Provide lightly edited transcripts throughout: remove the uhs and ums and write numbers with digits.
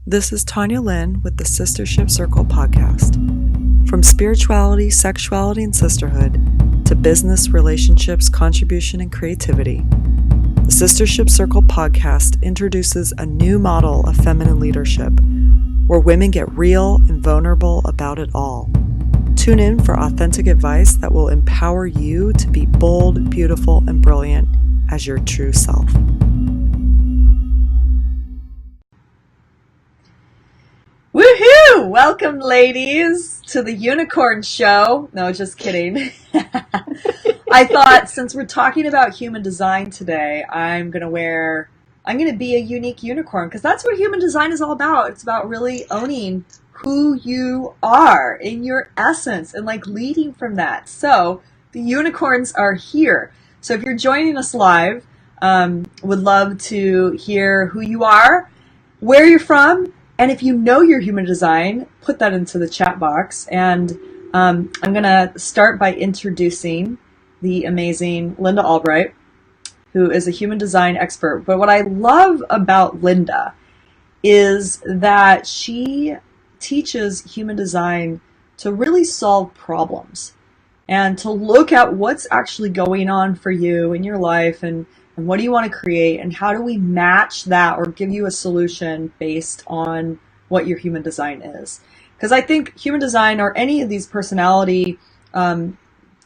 This is Tanya Lynn with the Sistership Circle podcast. From spirituality, sexuality, and sisterhood to business, relationships, contribution, and creativity, the Sistership Circle podcast introduces a new model of feminine leadership where women get real and vulnerable about it all. Tune in for authentic advice that will empower you to be bold, beautiful, and brilliant as your true self. Woohoo! Welcome, ladies, to the Unicorn Show. No, just kidding. I thought since we're talking about human design today, I'm going to be a unique unicorn because that's what human design is all about. It's about really owning who you are in your essence and like leading from that. So the unicorns are here. So if you're joining us live, would love to hear who you are, where you're from, and if you know your human design, put that into the chat box. And I'm going to start by introducing the amazing Linda Albright, who is a human design expert. But what I love about Linda is that she teaches human design to really solve problems and to look at what's actually going on for you in your life and what do you want to create and how do we match that or give you a solution based on what your human design is. Because I think human design or any of these personality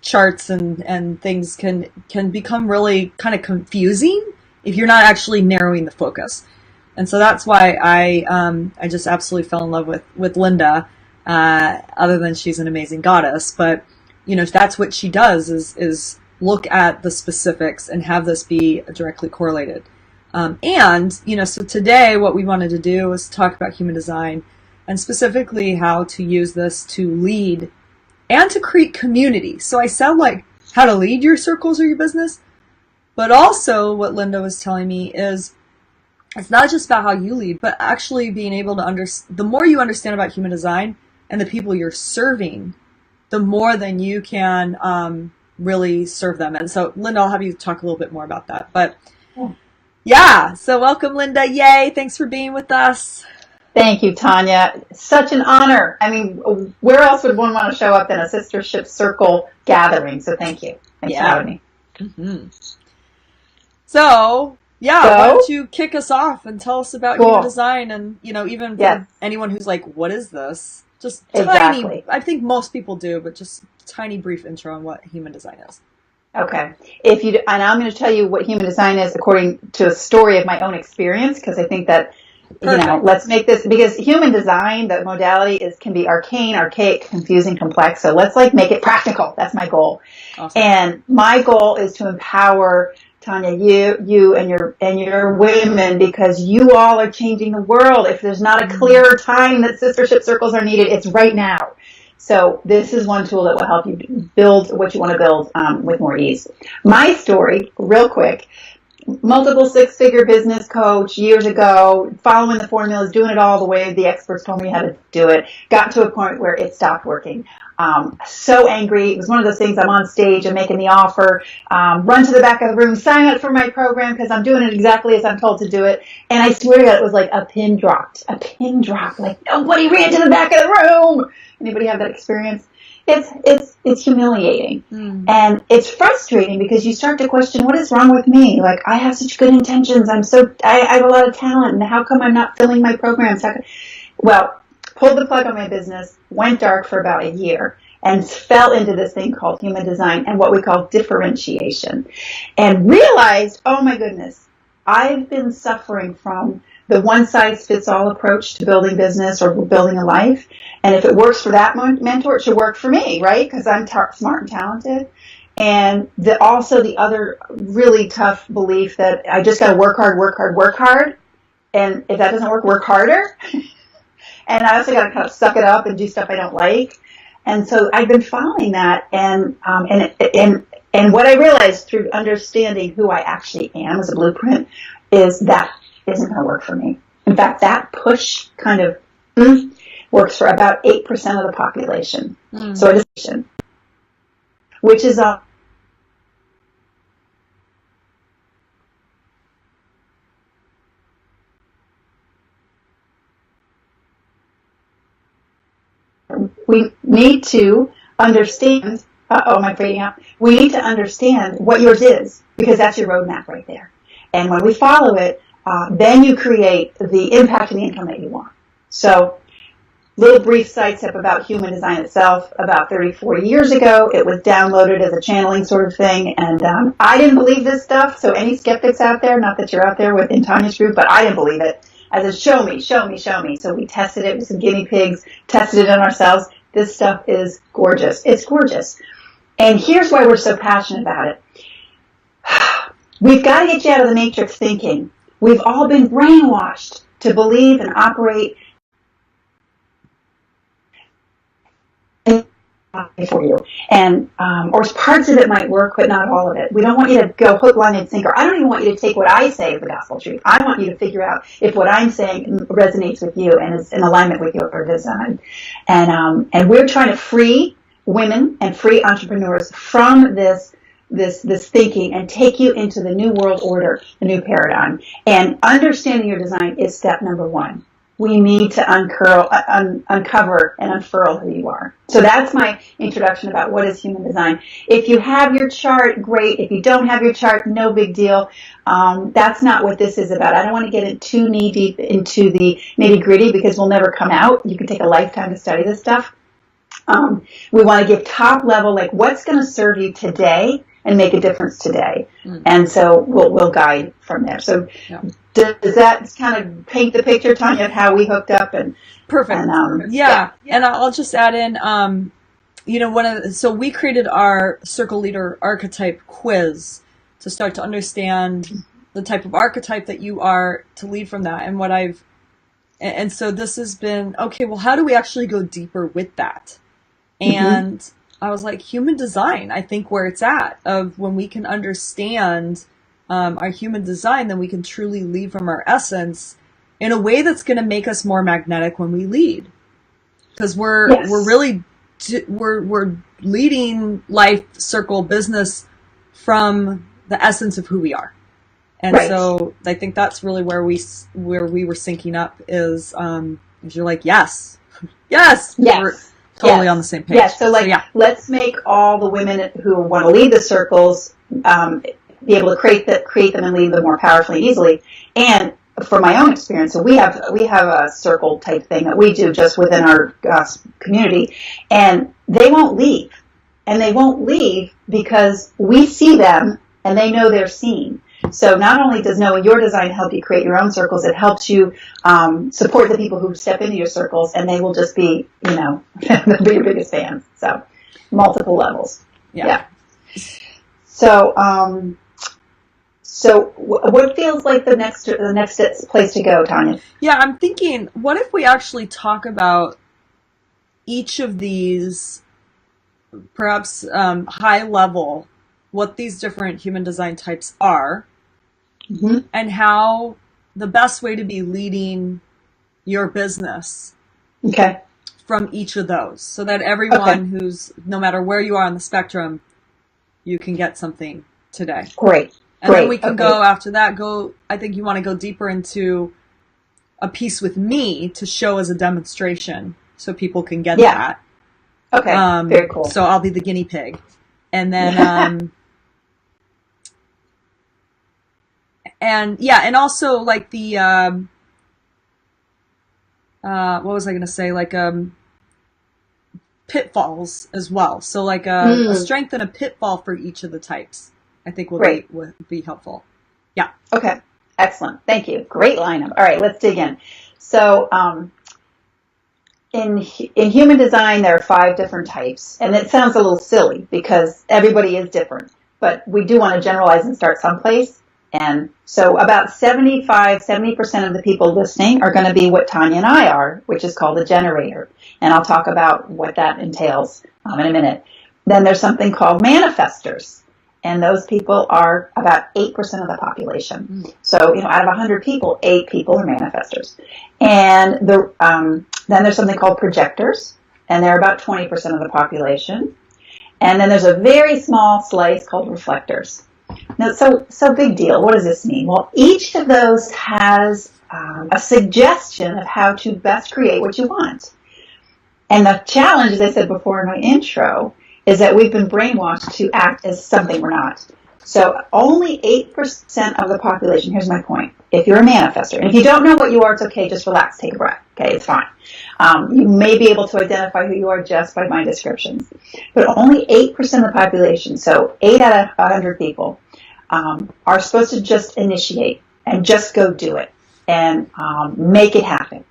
charts and things can become really kind of confusing if you're not actually narrowing the focus. And so that's why I just absolutely fell in love with Linda, other than she's an amazing goddess. But, you know, that's what she does is look at the specifics and have this be directly correlated. And, you know, so today what we wanted to do was talk about human design and specifically how to use this to lead and to create community. So I said like how to lead your circles or your business, but also what Linda was telling me is it's not just about how you lead, but actually being able to the more you understand about human design and the people you're serving, the more then you can really serve them. And so Linda, I'll have you talk a little bit more about that. But yeah, so welcome, Linda. Yay. Thanks for being with us. Thank you, Tanya. Such an honor. I mean, where else would one want to show up than a Sistership Circle gathering? So thank you. Thanks for having me. Mm-hmm. So, why don't you kick us off and tell us about human design and, you know, even for anyone who's like, what is this? Just tiny, I think most people do, but just tiny brief intro on what human design is. Okay. And I'm going to tell you what human design is according to a story of my own experience, because I think that, you know, let's make this, because human design, the modality can be arcane, archaic, confusing, complex. So let's like make it practical. That's my goal. Awesome. And my goal is to empower Tanya, you and your women, because you all are changing the world. If there's not a clearer time that sistership circles are needed, it's right now. So this is one tool that will help you build what you want to build with more ease. My story, real quick, multiple six-figure business coach years ago, following the formulas, doing it all the way the experts told me how to do it, got to a point where it stopped working. So angry. It was one of those things, I'm on stage, I'm making the offer, run to the back of the room, sign up for my program because I'm doing it exactly as I'm told to do it. And I swear to God, it was like a pin dropped, like nobody ran to the back of the room. Anybody have that experience? It's humiliating. And it's frustrating because you start to question, what is wrong with me? Like, I have such good intentions. I have a lot of talent, and how come I'm not filling my programs? Well, pulled the plug on my business, went dark for about a year, and fell into this thing called human design and what we call differentiation. And realized, oh my goodness, I've been suffering from the one-size-fits-all approach to building business or building a life. And if it works for that mentor, it should work for me, right? Because I'm smart and talented. And also the other really tough belief that I just got to work hard. And if that doesn't work harder. And I also got to kind of suck it up and do stuff I don't like. And so I've been following that. And what I realized through understanding who I actually am as a blueprint is that isn't going to work for me. In fact, that push kind of works for about 8% of the population. So it is, which is we need to understand. Am I fading out? We need to understand what yours is, because that's your roadmap right there. And when we follow it, then you create the impact and the income that you want. So, little brief sidestep about human design itself. About 34 years ago, it was downloaded as a channeling sort of thing, and I didn't believe this stuff. So any skeptics out there, not that you're out there within Tanya's group, but I didn't believe it. I said, show me, show me, show me. So we tested it with some guinea pigs, tested it on ourselves. This stuff is gorgeous. It's gorgeous. And here's why we're so passionate about it. We've got to get you out of the matrix thinking. We've all been brainwashed to believe and operate for you. And, or parts of it might work, but not all of it. We don't want you to go hook, line, and sinker. I don't even want you to take what I say as the gospel truth. I want you to figure out if what I'm saying resonates with you and is in alignment with your design. And we're trying to free women and free entrepreneurs from this thinking and take you into the new world order, the new paradigm. And understanding your design is step number one. We need to uncover and unfurl who you are. So that's my introduction about what is human design. If you have your chart, great. If you don't have your chart, no big deal. That's not what this is about. I don't want to get too knee deep into the nitty gritty because we'll never come out. You can take a lifetime to study this stuff. We want to give top level, like what's going to serve you today and make a difference today. And so we'll guide from there. So does that kind of paint the picture, Tanya, of how we hooked up? And perfect. And, yeah. And I'll just add in, so we created our Circle Leader Archetype quiz to start to understand the type of archetype that you are to lead from that. And so this has been, okay, well, how do we actually go deeper with that? And I was like, human design, I think where it's at, of when we can understand our human design, then we can truly lead from our essence in a way that's going to make us more magnetic when we lead. Because we're leading life, circle, business from the essence of who we are. And so I think that's really where we were syncing up is you're like, yes. We're totally on the same page. Yes. So let's make all the women who want to lead the circles be able to create them and lead them more powerfully and easily. And from my own experience, so we have a circle type thing that we do just within our community, and they won't leave. And they won't leave because we see them and they know they're seen. So not only does knowing your design help you create your own circles, it helps you support the people who step into your circles, and they will just be, they'll be your biggest fans. So multiple levels. Yeah. So what feels like the next place to go, Tanya? Yeah, I'm thinking, what if we actually talk about each of these, perhaps high level, what these different human design types are, and how the best way to be leading your business from each of those, so that everyone who's, no matter where you are on the spectrum, you can get something today. Great. And then we can go after that, I think you want to go deeper into a piece with me to show as a demonstration so people can get that. Okay, very cool. So I'll be the guinea pig. And then, and also like the, what was I going to say? Like, pitfalls as well. So like a strength and a pitfall for each of the types, I think would be helpful. Yeah. Okay. Excellent. Thank you. Great lineup. All right, let's dig in. So, in human design, there are 5 different types, and it sounds a little silly because everybody is different, but we do want to generalize and start someplace. And so about 70% of the people listening are going to be what Tanya and I are, which is called a generator. And I'll talk about what that entails in a minute. Then there's something called manifestors. And those people are about 8% of the population. So, out of 100 people, 8 people are manifestors. And then there's something called projectors, and they're about 20% of the population. And then there's a very small slice called reflectors. Now, so big deal. What does this mean? Well, each of those has a suggestion of how to best create what you want. And the challenge, as I said before in my intro, is that we've been brainwashed to act as something we're not. So only 8% of the population, here's my point. If you're a manifestor, and if you don't know what you are, it's okay, just relax, take a breath. Okay, it's fine. You may be able to identify who you are just by my descriptions. But only 8% of the population, so 8 out of 100 people, are supposed to just initiate and just go do it and make it happen.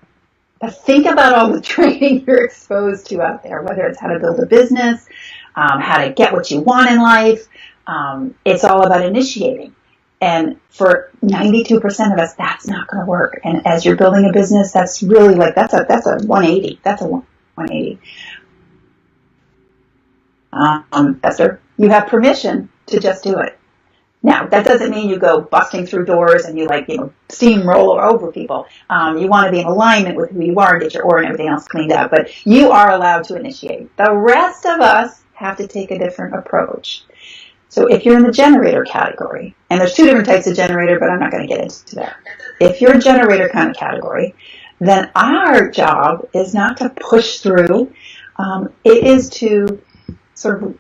But think about all the training you're exposed to out there, whether it's how to build a business, how to get what you want in life. It's all about initiating. And for 92% of us, that's not going to work. And as you're building a business, that's really like, that's a 180. That's a 180. Esther, you have permission to just do it. Now, that doesn't mean you go busting through doors and you steamroll over people. You want to be in alignment with who you are and get your aura and everything else cleaned out. But you are allowed to initiate. The rest of us have to take a different approach. So if you're in the generator category, and there's 2 different types of generator, but I'm not going to get into that. If you're a generator kind of category, then our job is not to push through. It is to sort of,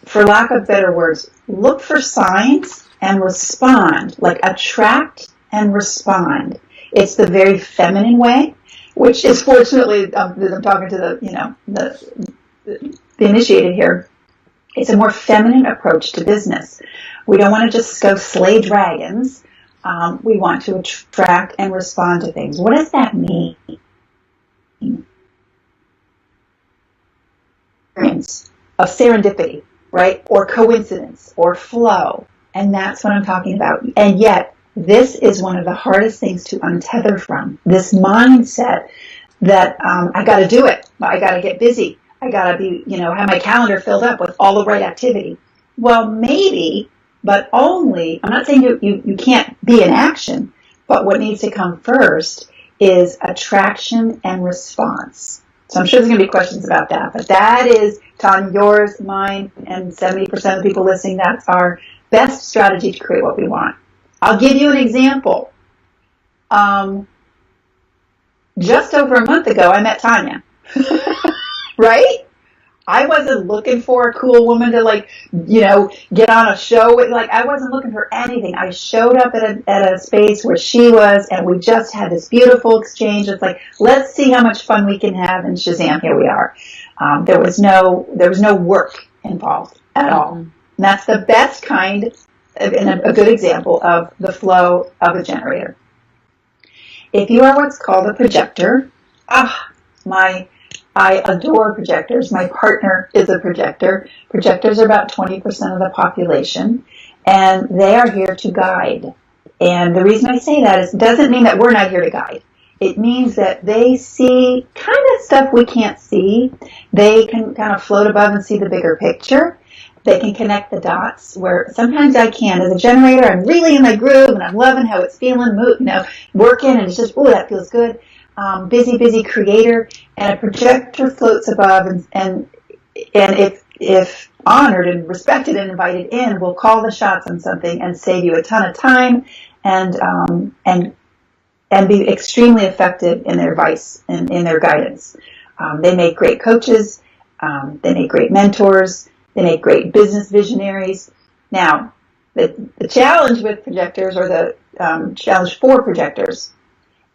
for lack of better words, look for signs and respond, like attract and respond. It's the very feminine way, which is fortunately, I'm talking to the initiated here. It's a more feminine approach to business. We don't want to just go slay dragons. We want to attract and respond to things. What does that mean? Of serendipity, right? Or coincidence or flow. And that's what I'm talking about. And yet, this is one of the hardest things to untether from. This mindset that I got to do it. I got to get busy. I got to be, have my calendar filled up with all the right activity. Well, maybe, but only, I'm not saying you can't be in action, but what needs to come first is attraction and response. So I'm sure there's going to be questions about that, but that is, Tom, yours, mine, and 70% of the people listening, that's our best strategy to create what we want. I'll give you an example. Just over a month ago, I met Tanya. Right? I wasn't looking for a cool woman to get on a show with. I wasn't looking for anything. I showed up at a space where she was, and we just had this beautiful exchange. It's like, let's see how much fun we can have, and Shazam, here we are. There was no work involved at all. And that's the best kind and a good example of the flow of a generator. If you are what's called a projector, I adore projectors. My partner is a projector. Projectors are about 20% of the population, and they are here to guide. And the reason I say that is it doesn't mean that we're not here to guide. It means that they see kind of stuff we can't see. They can kind of float above and see the bigger picture. They can connect the dots where sometimes I can. As a generator, I'm really in my groove, and I'm loving how it's feeling, working, and it's just, that feels good. Busy creator, and a projector floats above, and if honored and respected and invited in, will call the shots on something and save you a ton of time, and be extremely effective in their advice and in their guidance. They make great coaches. They make great mentors. They make great business visionaries. Now, the challenge with projectors, or the challenge for projectors,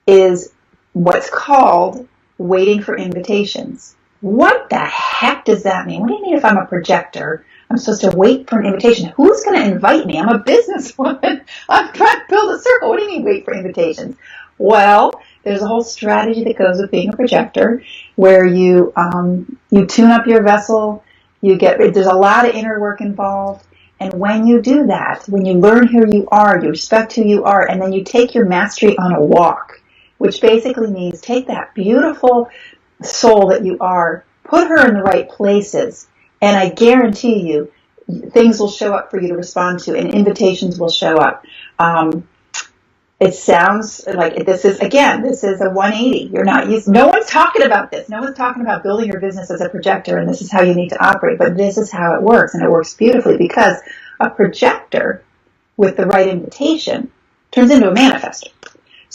is what's called waiting for invitations. What the heck does that mean? What do you mean if I'm a projector, I'm supposed to wait for an invitation? Who's going to invite me? I'm a businesswoman. I'm trying to build a circle. What do you mean wait for invitations? Well, there's a whole strategy that goes with being a projector where you tune up your vessel. There's a lot of inner work involved. And when you do that, when you learn who you are, you respect who you are, and then you take your mastery on a walk, which basically means take that beautiful soul that you are, put her in the right places, and I guarantee you things will show up for you to respond to, and invitations will show up. It sounds like this is a 180. No one's talking about this. No one's talking about building your business as a projector, and this is how you need to operate, but this is how it works, and it works beautifully because a projector with the right invitation turns into a manifester.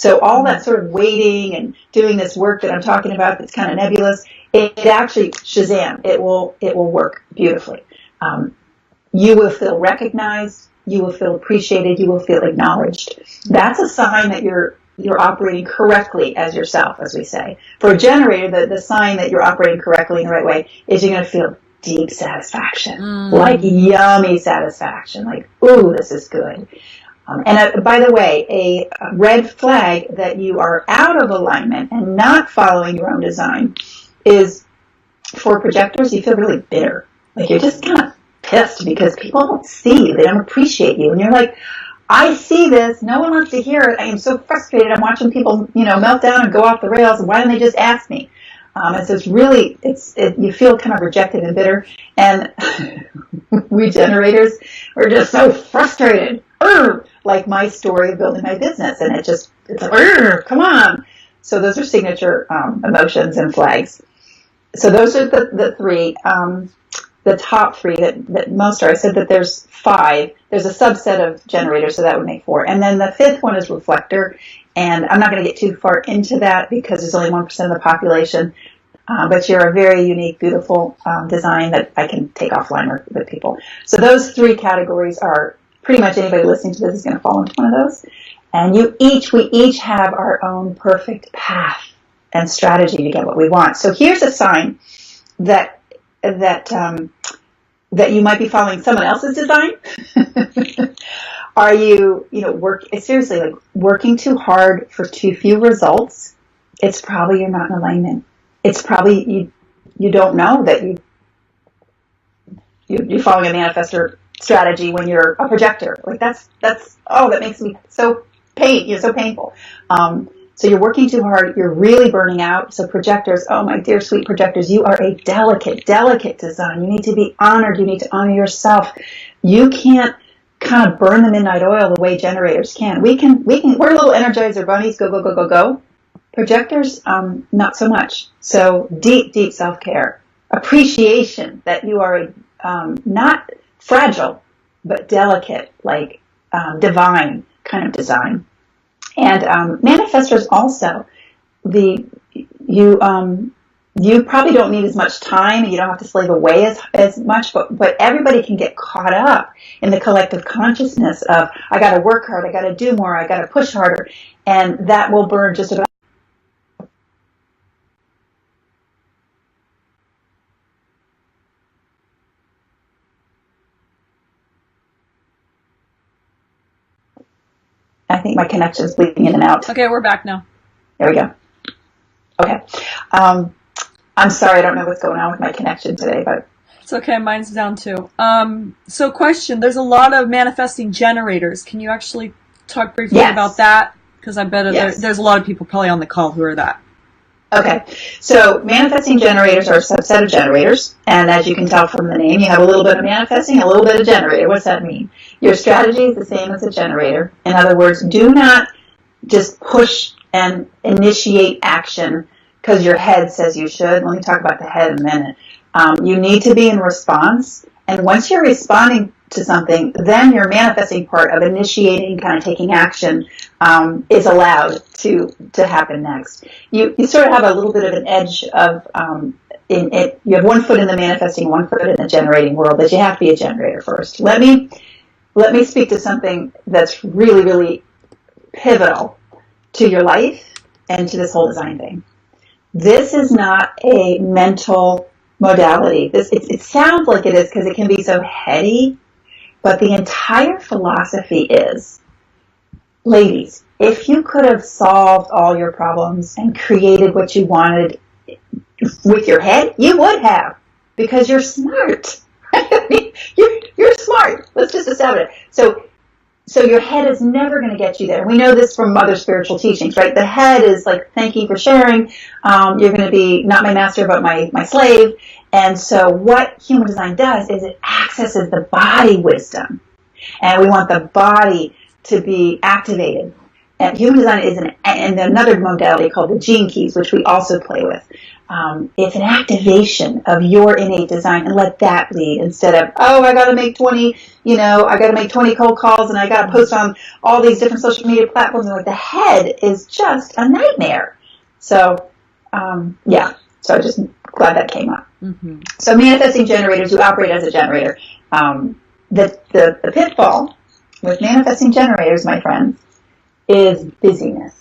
So all that sort of waiting and doing this work that I'm talking about that's kind of nebulous, it actually, Shazam, it will work beautifully. You will feel recognized, you will feel appreciated, you will feel acknowledged. That's a sign that you're operating correctly as yourself, as we say. For a generator, the sign that you're operating correctly in the right way is you're going to feel deep satisfaction, like yummy satisfaction, like, ooh, this is good. And by the way, a red flag that you are out of alignment and not following your own design is, for projectors, you feel really bitter. Like you're just kind of pissed because people don't see you. They don't appreciate you. And you're like, I see this. No one wants to hear it. I am so frustrated. I'm watching people, melt down and go off the rails. Why don't they just ask me? And so it's really, you feel kind of rejected and bitter. And we generators are just so frustrated. Like my story of building my business. And it's like, come on. So those are signature emotions and flags. So those are the three, the top three that most are. I said that there's 5. There's a subset of generators, so that would make 4. And then the 5th one is reflector. And I'm not going to get too far into that because there's only 1% of the population. But you're a very unique, beautiful design that I can take offline with people. So those 3 categories are pretty much anybody listening to this is going to fall into one of those. And we each have our own perfect path and strategy to get what we want. So here's a sign that you might be following someone else's design. Are you, seriously, like working too hard for too few results? It's probably you're not in alignment. It's probably you don't know that you're following a manifestor strategy when you're a projector. Like that makes me so painful. So you're working too hard. You're really burning out. So projectors, oh my dear sweet projectors, you are a delicate design. You need to be honored. You need to honor yourself. You can't kind of burn the midnight oil the way generators can. We're little energizer bunnies. Go. Projectors, not so much. So deep self-care, appreciation that you are not fragile, but delicate, like divine kind of design. And manifestors also, you probably don't need as much time. You don't have to slave away as much, but everybody can get caught up in the collective consciousness of I got to work hard, I got to do more, I got to push harder, and that will burn just about. I think my connection is bleeding in and out. Okay, we're back now. There we go. Okay. I'm sorry, I don't know what's going on with my connection today, but it's okay. Mine's down too. So question, there's a lot of manifesting generators. Can you actually talk briefly about that? Because I bet there's a lot of people probably on the call who are that. Okay. So manifesting generators are a subset of generators. And as you can tell from the name, you have a little bit of manifesting, a little bit of generator. What's that mean? Your strategy is the same as a generator. In other words, do not just push and initiate action because your head says you should. Let me talk about the head in a minute. You need to be in response. And once you're responding to something, then your manifesting part of initiating, kind of taking action, is allowed to happen next. You sort of have a little bit of an edge of, you have one foot in the manifesting, one foot in the generating world, but you have to be a generator first. Let me speak to something that's really, really pivotal to your life and to this whole design thing. This is not a mental modality. It sounds like it is because it can be so heady, but the entire philosophy is, ladies, if you could have solved all your problems and created what you wanted with your head, you would have, because you're smart. You're smart. Let's just establish it. So your head is never going to get you there. We know this from other spiritual teachings, right? The head is like, thank you for sharing. You're going to be not my master, but my slave. And so what human design does is it accesses the body wisdom. And we want the body to be activated. And human design is and another modality called the gene keys, which we also play with. It's an activation of your innate design, and let that lead instead of, I got to make 20, I got to make 20 cold calls and I got to post on all these different social media platforms. And the head is just a nightmare. So, so I'm just glad that came up. Mm-hmm. So manifesting generators who operate as a generator, the pitfall with manifesting generators, my friends, is busyness.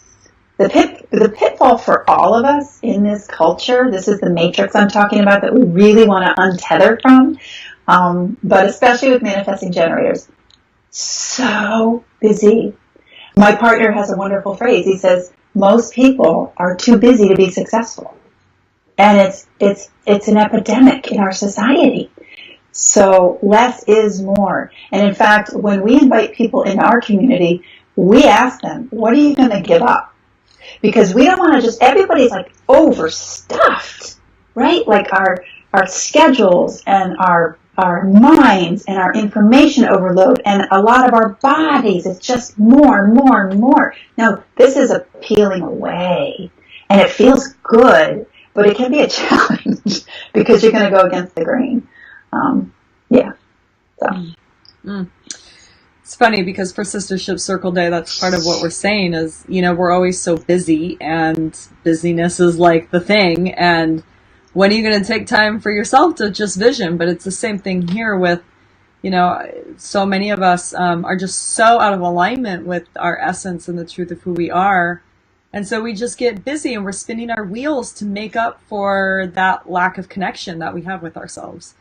The pitfall for all of us in this culture, this is the matrix I'm talking about that we really want to untether from, but especially with manifesting generators, so busy. My partner has a wonderful phrase. He says, most people are too busy to be successful. And it's an epidemic in our society. So less is more. And in fact, when we invite people in our community, we ask them, what are you going to give up? Because we don't want to everybody's like overstuffed, right? Like our schedules and our minds and our information overload and a lot of our bodies, it's just more and more and more. Now, this is a peeling away and it feels good, but it can be a challenge because you're going to go against the grain. It's funny because for Sistership Circle Day, that's part of what we're saying is, we're always so busy and busyness is like the thing. And when are you going to take time for yourself to just vision? But it's the same thing here with, so many of us are just so out of alignment with our essence and the truth of who we are. And so we just get busy and we're spinning our wheels to make up for that lack of connection that we have with ourselves.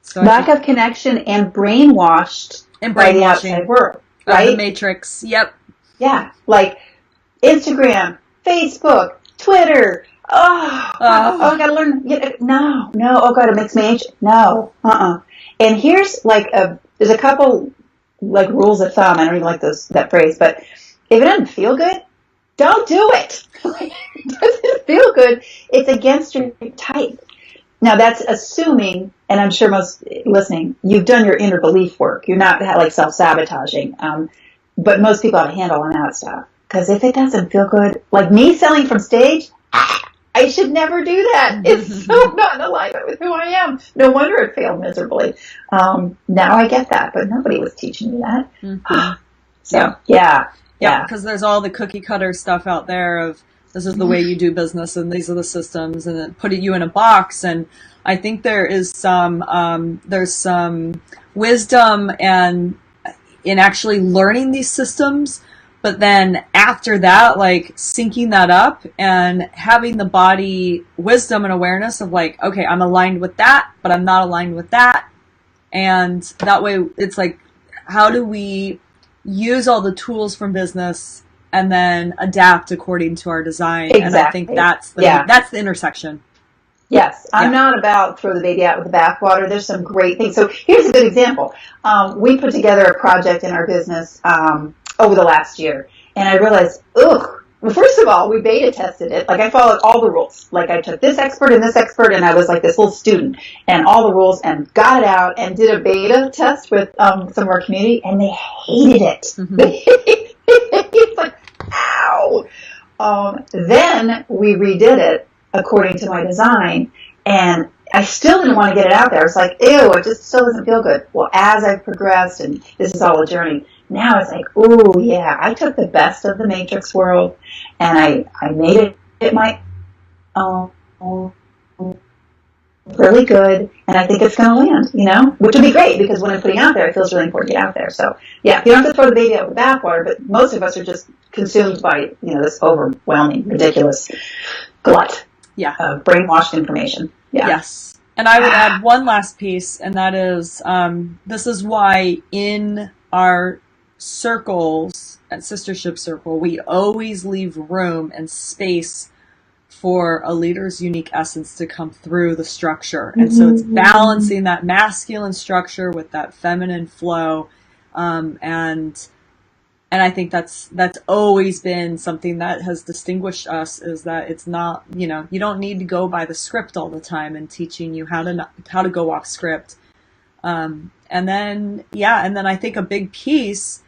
So lack of connection and brainwashed by the outside world, right? The matrix. Yep. Yeah. Like Instagram, Facebook, Twitter. I gotta learn. No. Oh God, it makes me anxious. No. And here's there's a couple rules of thumb. I don't even like that phrase, but if it doesn't feel good, don't do it. If it doesn't feel good, it's against your type. Now that's assuming, and I'm sure most listening, you've done your inner belief work. You're not self-sabotaging. But most people have a handle on that stuff. Because if it doesn't feel good, like me selling from stage, I should never do that. It's so not in alignment with who I am. No wonder it failed miserably. Now I get that, but nobody was teaching me that. Mm-hmm. So, yeah, because there's all the cookie cutter stuff out there of, this is the way you do business, and these are the systems, and then putting you in a box. And I think there's some wisdom in actually learning these systems, but then after that, syncing that up and having the body wisdom and awareness of okay, I'm aligned with that, but I'm not aligned with that. And that way it's how do we use all the tools from business and then adapt according to our design. Exactly. And I think that's the intersection. Yes. I'm not about throw the baby out with the bathwater. There's some great things. So here's a good example. We put together a project in our business over the last year. And I realized, well, first of all, we beta tested it. I followed all the rules. I took this expert, and I was this little student, and all the rules, and got it out, and did a beta test with some of our community, and they hated it. Mm-hmm. It's ow! Then we redid it according to my design, and I still didn't want to get it out there. It's ew, it just still doesn't feel good. Well, as I've progressed, and this is all a journey, now it's ooh, yeah, I took the best of the Matrix world, and I made it my own, really good, and I think it's going to land, which would be great, because when I'm putting out there, it feels really important to get out there. So, yeah, you don't have to throw the baby out with the bathwater, but most of us are just consumed by, this overwhelming, ridiculous glut of brainwashed information. Yeah. Yes. And I would add one last piece, and that is, this is why in our circles at Sistership Circle, we always leave room and space for a leader's unique essence to come through the structure. And so it's balancing that masculine structure with that feminine flow. And I think that's always been something that has distinguished us, is that it's not, you don't need to go by the script all the time and teaching you how to go off script. And then I think a big piece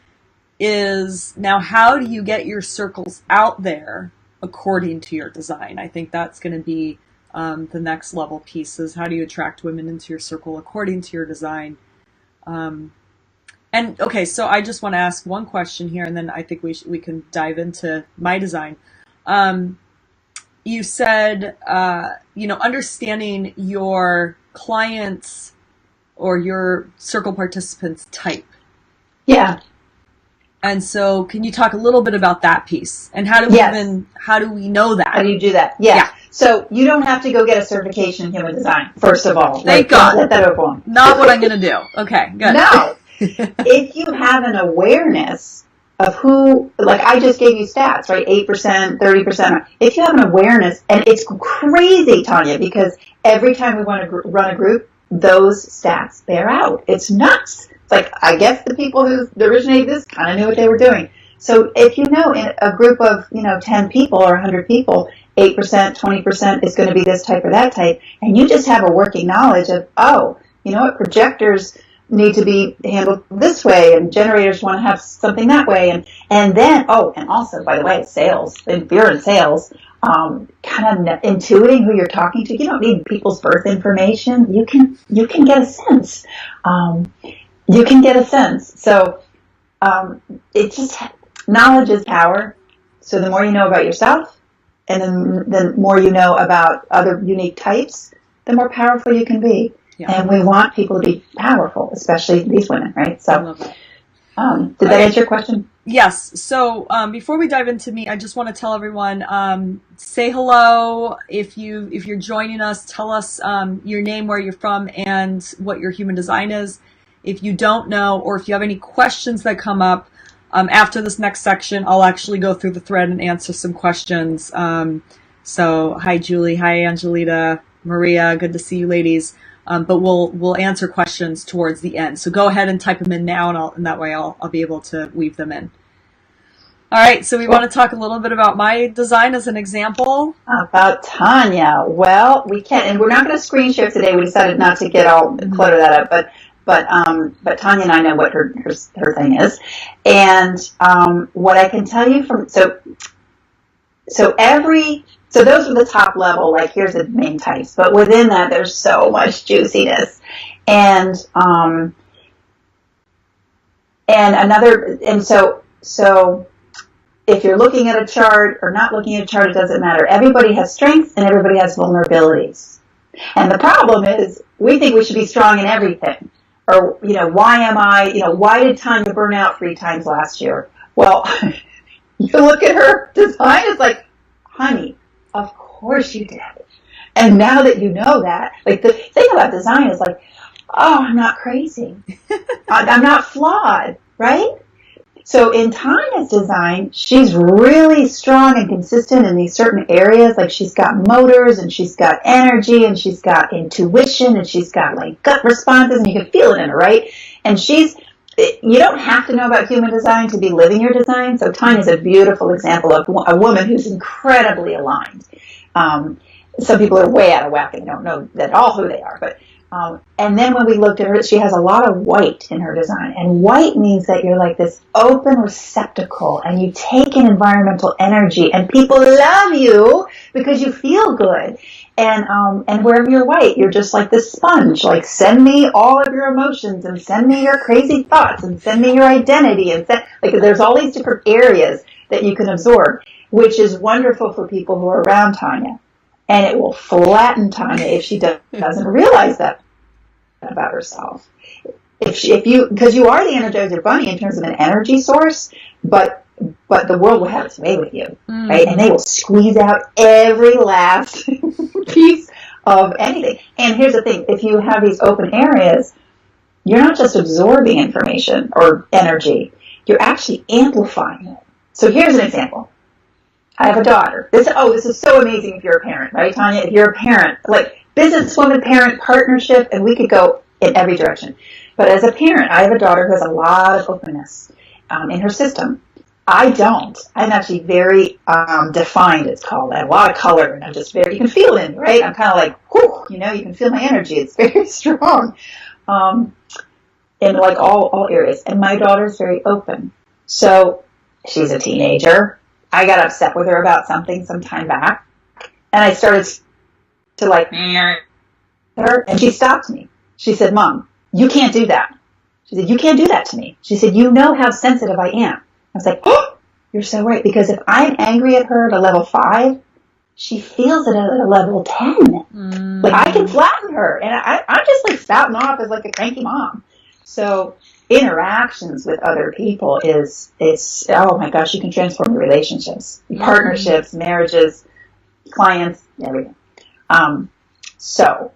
is now, how do you get your circles out there according to your design? I think that's going to be the next level piece, is how do you attract women into your circle according to your design? And okay, so I just want to ask one question here, and then I think we can dive into my design. You said, understanding your clients or your circle participants type. Yeah. And so, can you talk a little bit about that piece? And how do we know that? How do you do that? Yeah. So you don't have to go get a certification in human design, first of all. Thank God. Let that overwhelm. Not what I'm going to do. Okay, good. No. If you have an awareness of who, like I just gave you stats, right? 8%, 30%. If you have an awareness, and it's crazy, Tanya, because every time we want to run a group, those stats bear out. It's nuts. It's like, I guess the people who originated this kind of knew what they were doing. So if you know in a group of, 10 people or 100 people, 8%, 20% is going to be this type or that type, and you just have a working knowledge of, you know what, projectors need to be handled this way, and generators want to have something that way, and then and also, by the way, sales. If you're in sales, kind of intuiting who you're talking to. You don't need people's birth information. You can get a sense. You can get a sense. So it just, knowledge is power. So the more you know about yourself, and then the more you know about other unique types, the more powerful you can be. Yeah. And we want people to be powerful, especially these women, right? So, I love that. Did that answer your question? Yes. So before we dive into me, I just want to tell everyone, say hello. If you're joining us, tell us your name, where you're from, and what your human design is. If you don't know, or if you have any questions that come up after this next section, I'll actually go through the thread and answer some questions. So hi, Julie. Hi, Angelita, Maria. Good to see you, ladies. But we'll answer questions towards the end. So go ahead and type them in now, and that way I'll be able to weave them in. All right. So we want to talk a little bit about my design as an example. About Tanya. Well, we can, and we're not going to screen share today. We decided not to get all clutter that up, but Tanya and I know what her thing is, and what I can tell you from so those are the top level, like here's the main types, but within that there's so much juiciness, and so if you're looking at a chart or not looking at a chart, it doesn't matter. Everybody has strengths and everybody has vulnerabilities, and the problem is we think we should be strong in everything, or why did Tanya burn out 3 times last year? Well, you look at her design, it's like, honey, of course you did. And now that you know that, like the thing about design is like, I'm not crazy. I'm not flawed, right? So in Tanya's design, she's really strong and consistent in these certain areas. Like she's got motors, and she's got energy, and she's got intuition, and she's got like gut responses, and you can feel it in her, right? And you don't have to know about human design to be living your design. So Tanya's a beautiful example of a woman who's incredibly aligned. Some people are way out of whack and don't know at all who they are. But and then when we looked at her, she has a lot of white in her design. And white means that you're like this open receptacle, and you take in environmental energy, and people love you because you feel good. And wherever you're white, you're just like this sponge. Like, send me all of your emotions, and send me your crazy thoughts, and send me your identity, and there's all these different areas that you can absorb, which is wonderful for people who are around Tanya. And it will flatten Tanya if she doesn't realize that about herself. Because you are the Energizer Bunny in terms of an energy source, but the world will have its way with you, right? And they will squeeze out every last piece of anything. And here's the thing: if you have these open areas, you're not just absorbing information or energy; you're actually amplifying it. So here's an example. I have a daughter. This is so amazing if you're a parent, right, Tanya? If you're a parent, like businesswoman, parent, partnership, and we could go in every direction. But as a parent, I have a daughter who has a lot of openness in her system. I don't. I'm actually very defined, it's called. I have a lot of color, and I'm just very, you can feel it in me, right? I'm kind of like, whew, you can feel my energy. It's very strong in like all areas. And my daughter's very open. So she's a teenager. I got upset with her about something some time back, and I started to like her, and she stopped me. She said, Mom, you can't do that. She said, you can't do that to me. She said, you know how sensitive I am. I was like, oh, you're so right. Because if I'm angry at her at a level 5, she feels it at a level 10. Like I can flatten her. And I'm just like spouting off as like a cranky mom. So interactions with other people it's, oh my gosh, you can transform your relationships, partnerships, marriages, clients, everything. So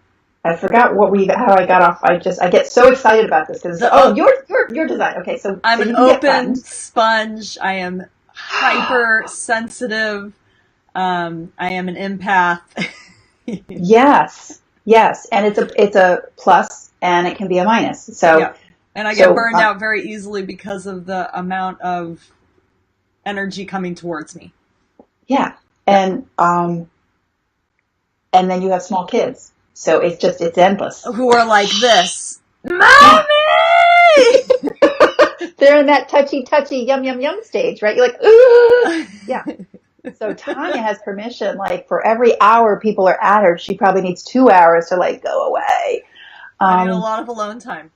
I forgot how I got off. I get so excited about this because your design. Okay, so I'm an open sponge. I am hypersensitive. I am an empath. Yes, and it's a plus and it can be a minus. So yeah. And I get burned out very easily because of the amount of energy coming towards me. Yeah, and then you have small kids. So it's endless. Who are like this. Mommy! They're in that touchy, yum, yum, yum stage, right? You're like, ooh! Yeah. So Tanya has permission, like for every hour people are at her, she probably needs 2 hours to like go away. I need a lot of alone time.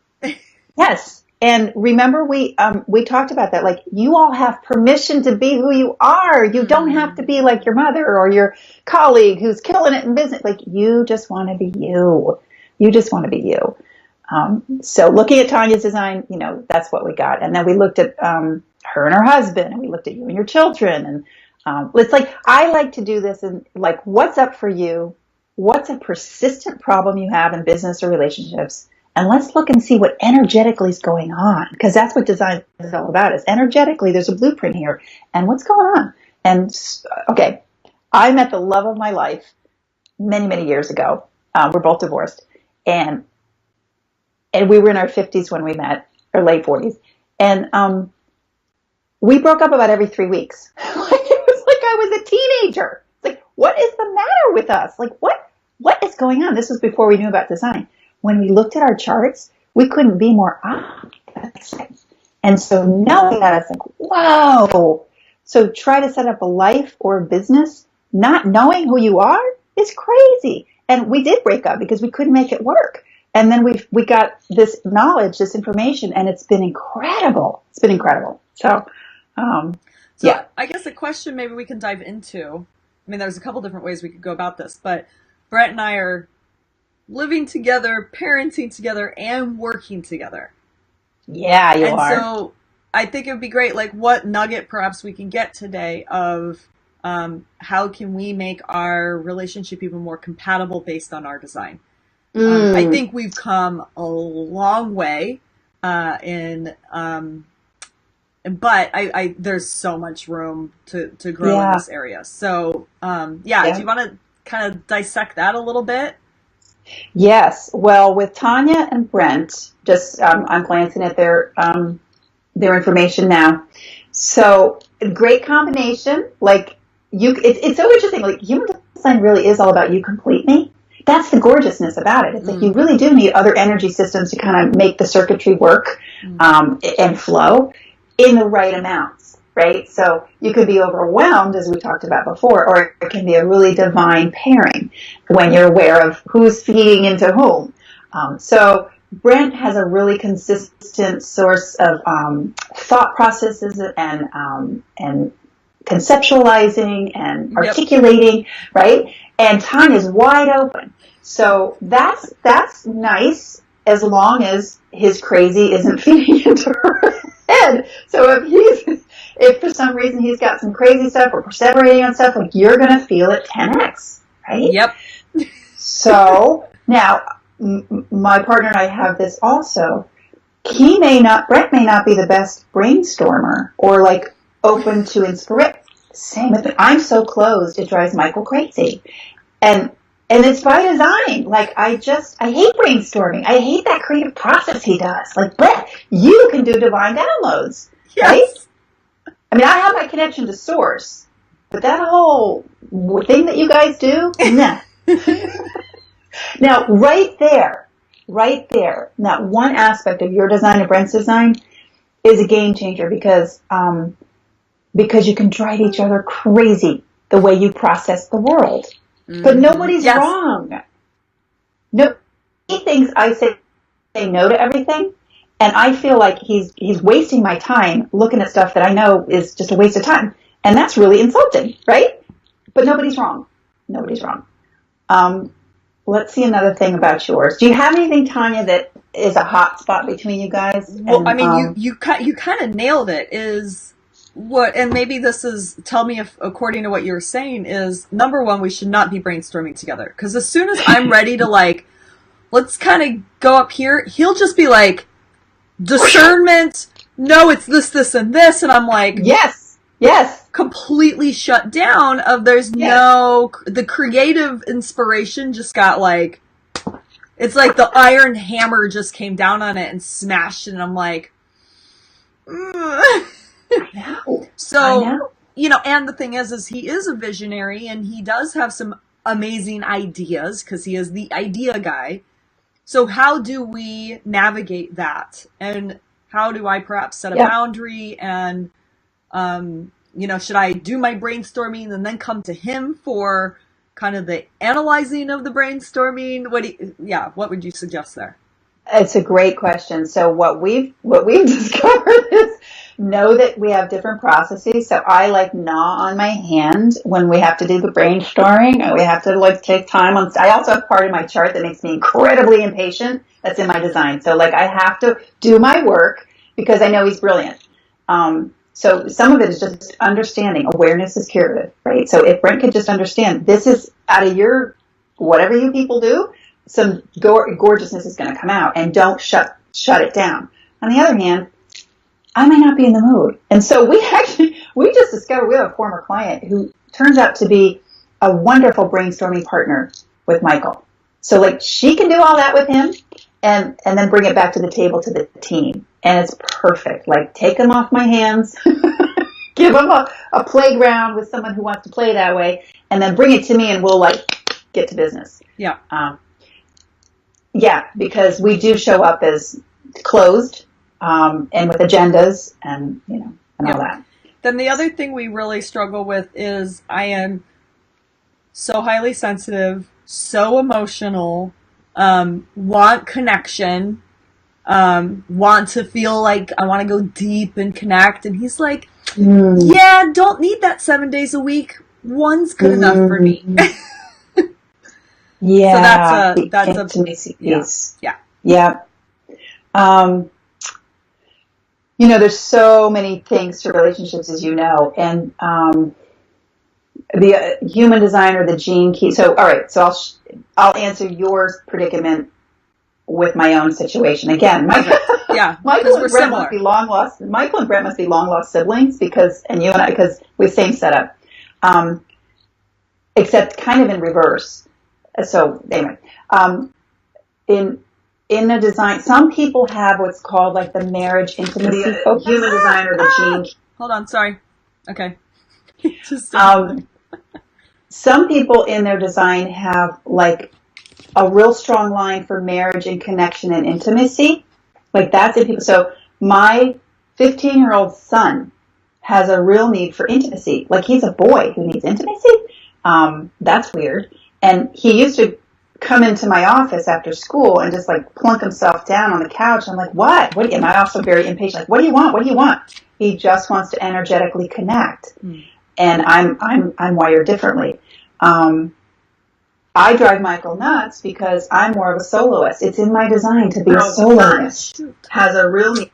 Yes. And remember we talked about that. Like you all have permission to be who you are. You don't have to be like your mother or your colleague who's killing it in business. Like you just want to be you. You just want to be you. So looking at Tanya's design, that's what we got. And then we looked at her and her husband, and we looked at you and your children. And it's like I like to do this and like what's up for you? What's a persistent problem you have in business or relationships? And let's look and see what energetically is going on, because that's what design is all about. Is energetically, there's a blueprint here, and what's going on. And okay, I met the love of my life many, many years ago. We're both divorced, and we were in our 50s when we met, or late 40s, and we broke up about every 3 weeks. Like it was like I was a teenager. It's like, what is the matter with us? Like what is going on? This was before we knew about design. When we looked at our charts, we couldn't be more opposite. And so knowing that, I was like, whoa. So try to set up a life or a business, not knowing who you are is crazy. And we did break up because we couldn't make it work. And then we got this knowledge, this information, and it's been incredible. It's been incredible. So yeah. I guess a question maybe we can dive into. I mean, there's a couple different ways we could go about this, but Brett and I are living together, parenting together, and working together. Yeah, you are. And so I think it would be great, like what nugget perhaps we can get today of how can we make our relationship even more compatible based on our design. I think we've come a long way but I there's so much room to grow in this area. So do you want to kind of dissect that a little bit? Yes. Well, with Tanya and Brent, just I'm glancing at their information now. So great combination. Like it's so interesting. Like human design really is all about you complete me. That's the gorgeousness about it. It's like you really do need other energy systems to kind of make the circuitry work and flow in the right amounts, right? So you could be overwhelmed, as we talked about before, or it can be a really divine pairing when you're aware of who's feeding into whom. So Brent has a really consistent source of thought processes and conceptualizing and articulating, right? And Tanya's wide open. So that's nice as long as his crazy isn't feeding into her head. So if for some reason he's got some crazy stuff or perseverating on stuff, like you're going to feel it 10x, right? Yep. So now my partner and I have this also. Brent may not be the best brainstormer or like open to inspiration. Same with me. I'm so closed, it drives Michael crazy. And it's by design. Like I hate brainstorming. I hate that creative process he does. Like, bleh, you can do divine downloads, right? I mean, I have my connection to source, but that whole thing that you guys do, nah. Now, right there, that one aspect of your design and Brent's design, is a game changer because you can drive each other crazy the way you process the world. But nobody's wrong. No, he thinks I say no to everything, and I feel like he's wasting my time looking at stuff that I know is just a waste of time, and that's really insulting, right? But nobody's wrong. Nobody's wrong. Let's see another thing about yours. Do you have anything, Tanya, that is a hot spot between you guys? Well, I mean, you kind of nailed it. Is what, and maybe this is, tell me if, according to what you're saying, is number one, we should not be brainstorming together. Because as soon as I'm ready to like, let's kind of go up here, he'll just be like, discernment, no, it's this, this, and this. And I'm like, yes, completely shut down of there's no, the creative inspiration just got like, it's like the iron hammer just came down on it and smashed it. And I'm like, I know. So, you know, and the thing is he is a visionary and he does have some amazing ideas because he is the idea guy. So how do we navigate that? And how do I perhaps set a boundary? And, you know, should I do my brainstorming and then come to him for kind of the analyzing of the brainstorming? What would you suggest there? It's a great question. So what we've discovered is know that we have different processes. So I like gnaw on my hand when we have to do the brainstorming, and we have to like take time on. I also have part of my chart that makes me incredibly impatient. That's in my design. So like I have to do my work because I know he's brilliant. So some of it is just understanding. Awareness is curative, right? So if Brent could just understand, this is out of your whatever you people do, some gorgeousness is going to come out, and don't shut it down. On the other hand, I might not be in the mood. And so we just discovered we have a former client who turns out to be a wonderful brainstorming partner with Michael. So like she can do all that with him and then bring it back to the table to the team. And it's perfect. Like take him off my hands, give him a playground with someone who wants to play that way, and then bring it to me and we'll like get to business. Yeah. Because we do show up as closed, and with agendas and, you know, and all that. Then the other thing we really struggle with is I am so highly sensitive, so emotional, want connection, want to feel like I want to go deep and connect. And he's like, don't need that 7 days a week. One's good enough for me. Yeah. So that's a intimacy piece. Yeah. You know, there's so many things to relationships, as you know, and the human design or the gene key. So, all right. So I'll answer your predicament with my own situation again. Michael and Brent must be long lost. Michael and Brent must be long lost siblings because you and I, because we're same setup, except kind of in reverse. So anyway, in the design, some people have what's called like the marriage intimacy focus. Human design or the gene. Hold on, sorry. Okay. Some people in their design have like a real strong line for marriage and connection and intimacy. Like that's in people. So my 15-year-old son has a real need for intimacy. Like he's a boy who needs intimacy. That's weird. And he used to come into my office after school and just like plunk himself down on the couch. I'm like, what? Am I also very impatient? Like, what do you want? He just wants to energetically connect. And I'm wired differently. I drive Michael nuts because I'm more of a soloist. It's in my design to be a soloist. Has a real need.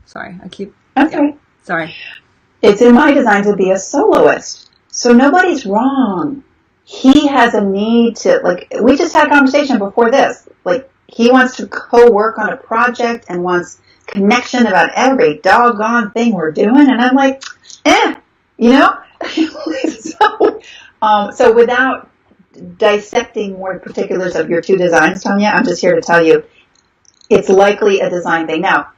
Sorry, Okay. Yeah, sorry. It's in my design to be a soloist. So nobody's wrong. He has a need to, like, we just had a conversation before this. Like, he wants to co-work on a project and wants connection about every doggone thing we're doing. And I'm like, you know? So without dissecting more particulars of your two designs, Tanya, I'm just here to tell you it's likely a design thing. Now,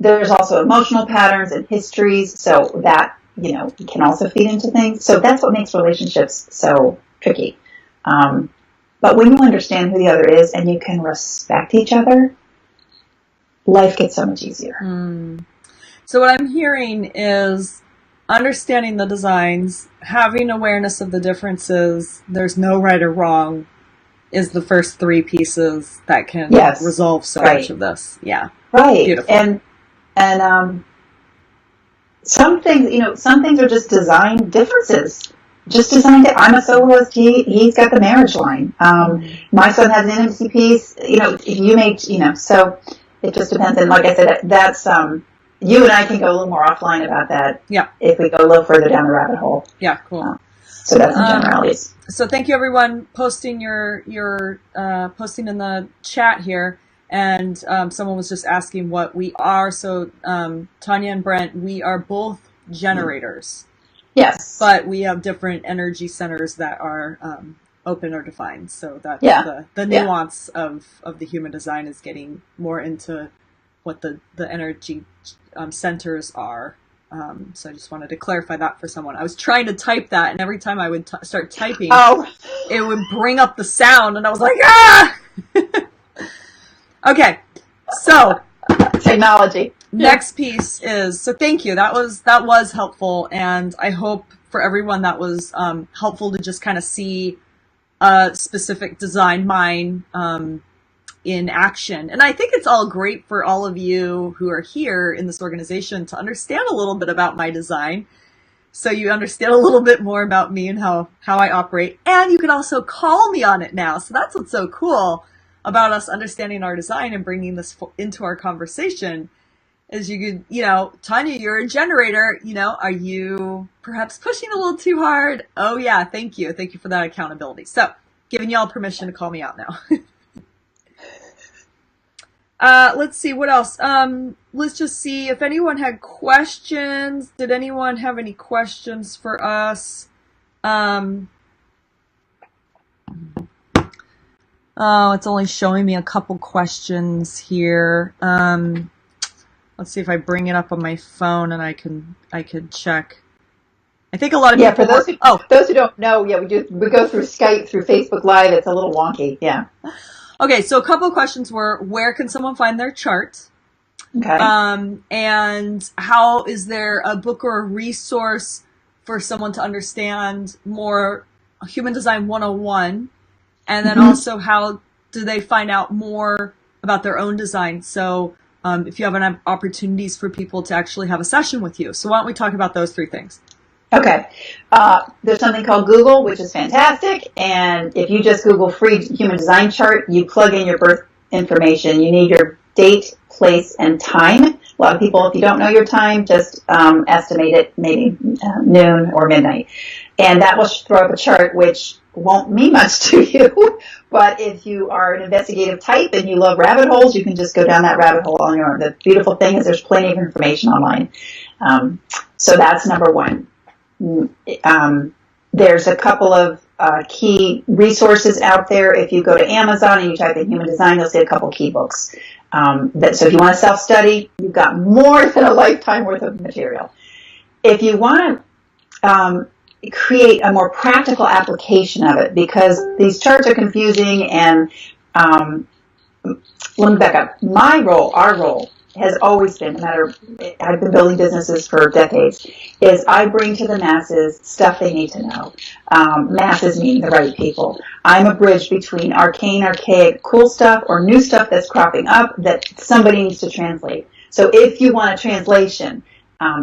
there's also emotional patterns and histories, so that, you know, can also feed into things. So that's what makes relationships so tricky. But when you understand who the other is and you can respect each other, life gets so much easier. So what I'm hearing is understanding the designs, having awareness of the differences, there's no right or wrong, is the first three pieces that can resolve so much of this. Yeah. Right. Beautiful. And some things are just design differences. Just design it. I'm a soloist. He's got the marriage line. My son has an intimacy piece. So it just depends. And like I said, that's, you and I can go a little more offline about that. Yeah. If we go a little further down the rabbit hole. Yeah, cool. So that's in generalities. So thank you everyone posting your posting in the chat here. And someone was just asking what we are. So Tanya and Brent, we are both generators. Yes. But we have different energy centers that are open or defined. So that's the nuance of the human design is getting more into what the energy centers are. So I just wanted to clarify that for someone. I was trying to type that, and every time I would start typing, it would bring up the sound, and I was like, ah! Okay, so technology. Next piece is, so thank you. That was helpful, and I hope for everyone that was helpful to just kind of see a specific design mind in action. And I think it's all great for all of you who are here in this organization to understand a little bit about my design, so you understand a little bit more about me and how I operate. And you can also call me on it now. So that's what's so cool about us understanding our design and bringing this into our conversation. Is you could, Tanya, you're a generator, are you perhaps pushing a little too hard? Oh yeah, thank you. Thank you for that accountability. So, giving y'all permission to call me out now. Let's see, what else? Let's just see if anyone had questions. Did anyone have any questions for us? Oh, it's only showing me a couple questions here. Let's see if I bring it up on my phone and I could check. I think a lot of people. For those who don't know, we go through Skype, through Facebook Live. It's a little wonky. Yeah. Okay, so a couple of questions were: where can someone find their chart? Okay. And how is there a book or a resource for someone to understand more Human Design 101? And then also, how do they find out more about their own design? So if you have opportunities for people to actually have a session with you. So why don't we talk about those three things? Okay. There's something called Google, which is fantastic. And if you just Google free human design chart, you plug in your birth information. You need your date, place, and time. A lot of people, if you don't know your time, just estimate it, maybe noon or midnight. And that will throw up a chart, which won't mean much to you. But if you are an investigative type and you love rabbit holes, you can just go down that rabbit hole on your own. The beautiful thing is there's plenty of information online. So that's number one. There's a couple of key resources out there. If you go to Amazon and you type in human design, you'll see a couple key books. So if you want to self-study, you've got more than a lifetime worth of material. If you want to create a more practical application of it, because these charts are confusing, and let me back up. Our role has always been, I've been building businesses for decades, is I bring to the masses stuff they need to know. Masses meaning the right people. I'm a bridge between arcane, archaic, cool stuff or new stuff that's cropping up that somebody needs to translate. So if you want a translation,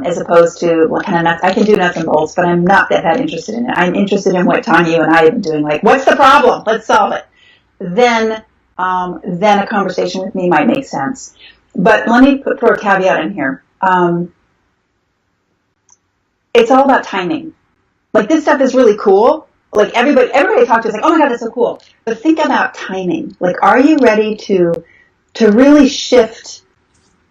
as opposed to what kind of nuts, I can do nuts and bolts, but I'm not that interested in it. I'm interested in what Tanya, you and I have been doing, like, what's the problem? Let's solve it. Then a conversation with me might make sense. But let me throw a caveat in here. It's all about timing. Like, this stuff is really cool. Like, everybody I talk to is like, oh my God, that's so cool. But think about timing. Like, are you ready to really shift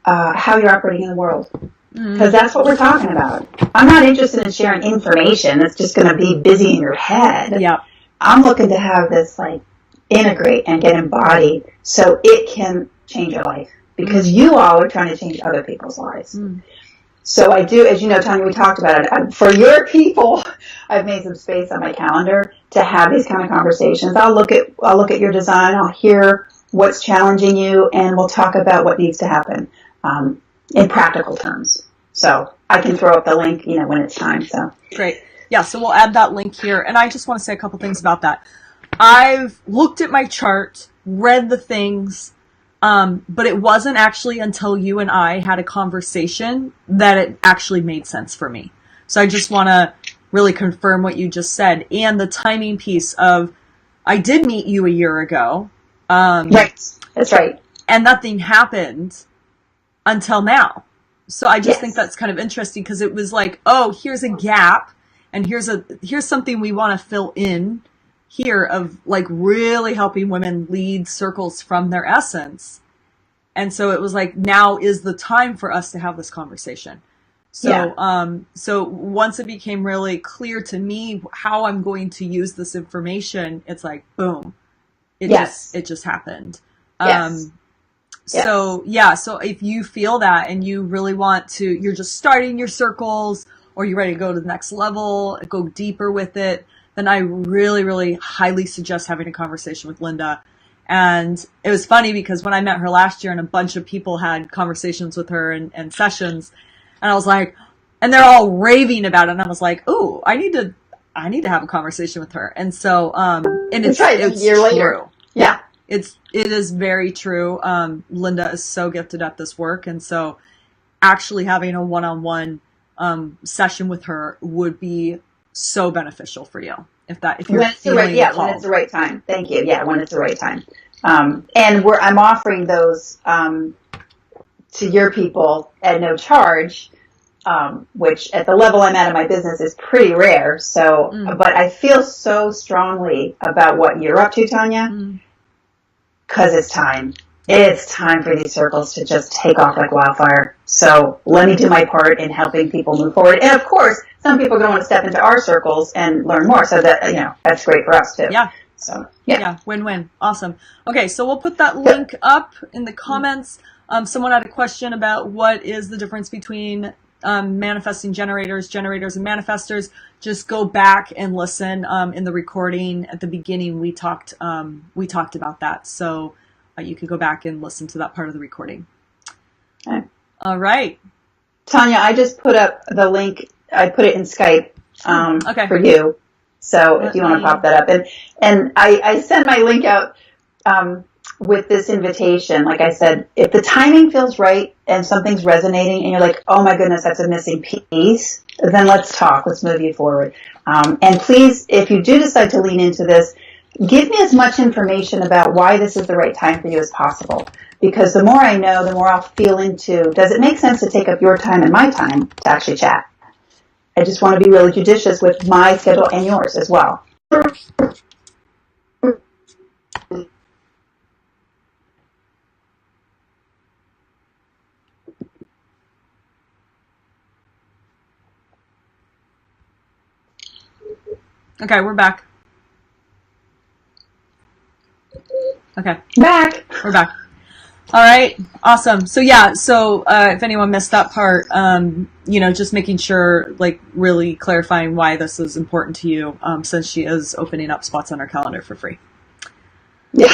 how you're operating in the world? Because that's what we're talking about. I'm not interested in sharing information that's just going to be busy in your head. Yeah. I'm looking to have this, like, integrate and get embodied so it can change your life. Because you all are trying to change other people's lives. So I do, as you know, Tanya, we talked about it. For your people, I've made some space on my calendar to have these kind of conversations. I'll look at your design. I'll hear what's challenging you, and we'll talk about what needs to happen in practical terms. So I can throw up the link, when it's time. So great. Yeah, so we'll add that link here. And I just want to say a couple things about that. I've looked at my chart, read the things, but it wasn't actually until you and I had a conversation that it actually made sense for me. So I just want to really confirm what you just said. And the timing piece of, I did meet you a year ago. Right. That's right. And nothing happened until now. So I just think that's kind of interesting because it was like, oh, here's a gap and here's something we want to fill in here of like really helping women lead circles from their essence. And so it was like, now is the time for us to have this conversation. So, so once it became really clear to me how I'm going to use this information, it's like, boom, it just happened. So if you feel that and you really want to, you're just starting your circles or you're ready to go to the next level, go deeper with it, then I really, really highly suggest having a conversation with Linda. And it was funny because when I met her last year and a bunch of people had conversations with her and sessions, and I was like, and they're all raving about it. And I was like, ooh, I need to have a conversation with her. And so, and it's a year true. Later. Yeah. It is very true. Linda is so gifted at this work. And so actually having a one-on-one session with her would be so beneficial for you. If you're when it's the right, when it's the right time. Thank you. Yeah, when it's the right time. And I'm offering those to your people at no charge, which at the level I'm at in my business is pretty rare. So, but I feel so strongly about what you're up to, Tanya, because it's time. It's time for these circles to just take off like wildfire. So let me do my part in helping people move forward. And of course, some people are going to want to step into our circles and learn more. So that, that's great for us too. Yeah. So, yeah. Win-win. Awesome. Okay. So we'll put that link up in the comments. Someone had a question about what is the difference between manifesting generators and manifestors. Just go back and listen. In the recording at the beginning, we talked about that. So you could go back and listen to that part of the recording. Okay. All right. Tanya, I just put up the link. I put it in Skype for you. So if you want to pop that up. And I sent my link out with this invitation. Like I said, if the timing feels right and something's resonating and you're like, oh my goodness, that's a missing piece, then let's talk. Let's move you forward. And please, if you do decide to lean into this, give me as much information about why this is the right time for you as possible. Because the more I know, the more I'll feel into, does it make sense to take up your time and my time to actually chat? I just want to be really judicious with my schedule and yours as well. Okay, we're back. Okay. We're back. All right. Awesome. So if anyone missed that part, just making sure, like really clarifying why this is important to you, since she is opening up spots on her calendar for free. Yeah.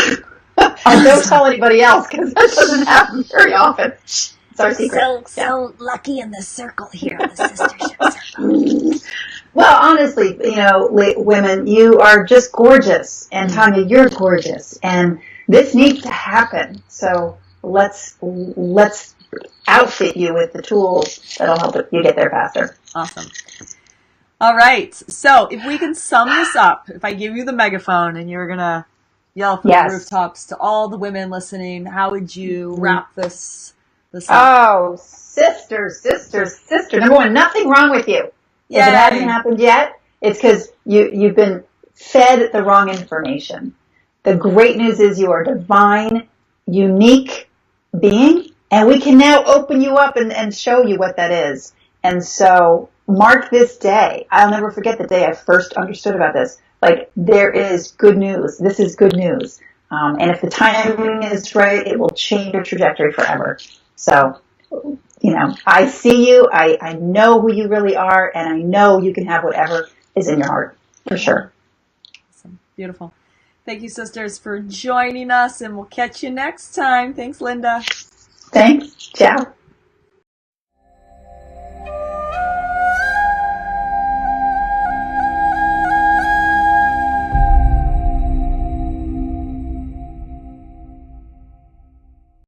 And don't tell anybody else because that doesn't happen very often. It's our secret. So lucky in this circle here, the sistership circle. Well, honestly, women, you are just gorgeous. And Tanya, you're gorgeous. And this needs to happen. So let's outfit you with the tools that'll help you get there faster. Awesome. All right. So if we can sum this up, if I give you the megaphone and you're going to yell from the rooftops to all the women listening, how would you wrap this up? Oh, sister. Number one, nothing wrong with you. If it hasn't happened yet, it's because you've been fed the wrong information. The great news is you are a divine, unique being, and we can now open you up and show you what that is. And so mark this day. I'll never forget the day I first understood about this. Like, there is good news. This is good news. And if the timing is right, it will change your trajectory forever. So, I see you. I know who you really are, and I know you can have whatever is in your heart, for sure. Awesome. Beautiful. Thank you, sisters, for joining us, and we'll catch you next time. Thanks, Linda. Thanks. Ciao.